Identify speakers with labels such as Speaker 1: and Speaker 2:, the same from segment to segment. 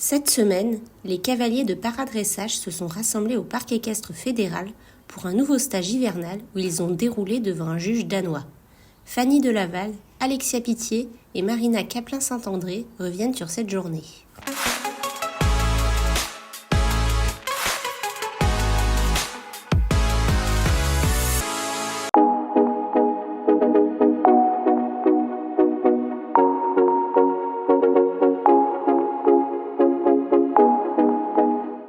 Speaker 1: Cette semaine, les cavaliers de paradressage se sont rassemblés au parc équestre fédéral pour un nouveau stage hivernal où ils ont déroulé devant un juge danois. Fanny Delaval, Alexia Pitié et Marina Caplin-Saint-André reviennent sur cette journée.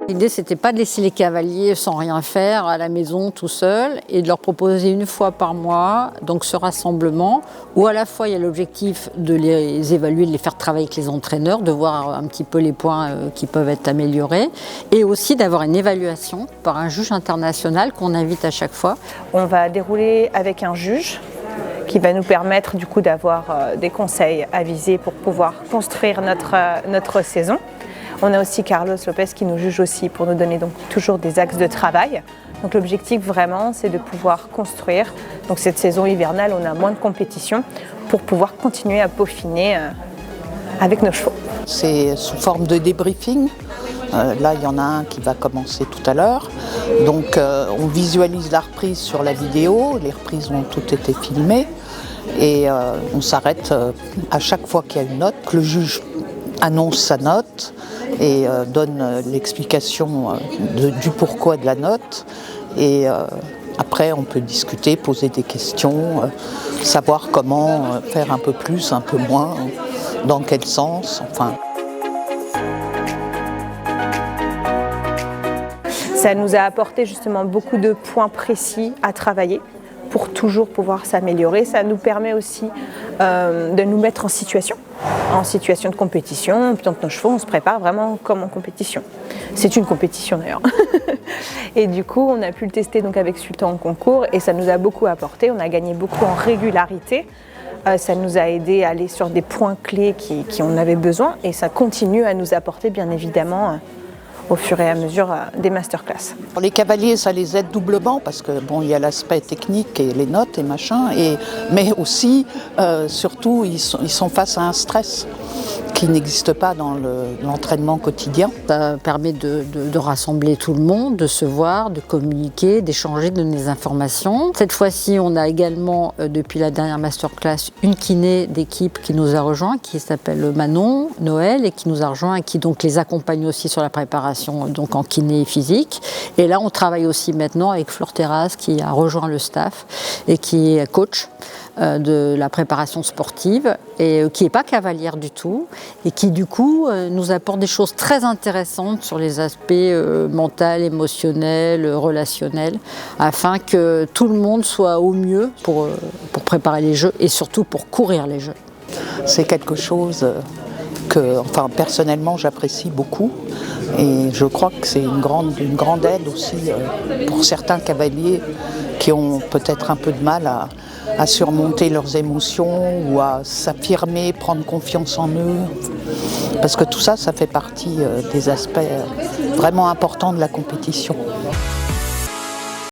Speaker 2: L'idée, c'était pas de laisser les cavaliers sans rien faire à la maison tout seuls et de leur proposer une fois par mois donc ce rassemblement où à la fois il y a l'objectif de les évaluer, de les faire travailler avec les entraîneurs, de voir un petit peu les points qui peuvent être améliorés et aussi d'avoir une évaluation par un juge international qu'on invite à chaque fois.
Speaker 3: On va dérouler avec un juge qui va nous permettre du coup d'avoir des conseils avisés pour pouvoir construire notre saison. On a aussi Carlos Lopez qui nous juge aussi pour nous donner donc toujours des axes de travail. Donc l'objectif vraiment c'est de pouvoir construire. Donc cette saison hivernale on a moins de compétition pour pouvoir continuer à peaufiner avec nos chevaux.
Speaker 4: C'est sous forme de débriefing. Là il y en a un qui va commencer tout à l'heure. Donc on visualise la reprise sur la vidéo. Les reprises ont toutes été filmées. Et on s'arrête à chaque fois qu'il y a une note, que le juge annonce sa note et donne l'explication du pourquoi de la note. Et après, on peut discuter, poser des questions, savoir comment faire un peu plus, un peu moins, dans quel sens, enfin.
Speaker 3: Ça nous a apporté justement beaucoup de points précis à travailler pour toujours pouvoir s'améliorer. Ça nous permet aussi de nous mettre en situation de compétition. Dans nos chevaux, on se prépare vraiment comme en compétition. C'est une compétition d'ailleurs. Et du coup, on a pu le tester donc avec Sultan en concours et ça nous a beaucoup apporté. On a gagné beaucoup en régularité. Ça nous a aidé à aller sur des points clés qui en avaient besoin et ça continue à nous apporter bien évidemment au fur et à mesure des masterclass.
Speaker 4: Pour les cavaliers, ça les aide doublement parce que bon, il y a l'aspect technique et les notes et machin, mais aussi, surtout, ils sont face à un stress qui n'existe pas dans l'entraînement quotidien.
Speaker 2: Ça permet de rassembler tout le monde, de se voir, de communiquer, d'échanger, de donner des informations. Cette fois-ci, on a également, depuis la dernière masterclass, une kiné d'équipe qui nous a rejoint, qui s'appelle Manon Noël et qui nous a rejoint et qui donc les accompagne aussi sur la préparation donc en kiné physique. Et là, on travaille aussi maintenant avec Fleur Terrasse qui a rejoint le staff et qui est coach de la préparation sportive et qui n'est pas cavalière du tout et qui du coup nous apporte des choses très intéressantes sur les aspects mentaux, émotionnels, relationnels afin que tout le monde soit au mieux pour préparer les jeux et surtout pour courir les jeux.
Speaker 4: C'est quelque chose que personnellement j'apprécie beaucoup et je crois que c'est une grande aide aussi pour certains cavaliers qui ont peut-être un peu de mal à surmonter leurs émotions ou à s'affirmer, prendre confiance en eux. Parce que tout ça, ça fait partie des aspects vraiment importants de la compétition.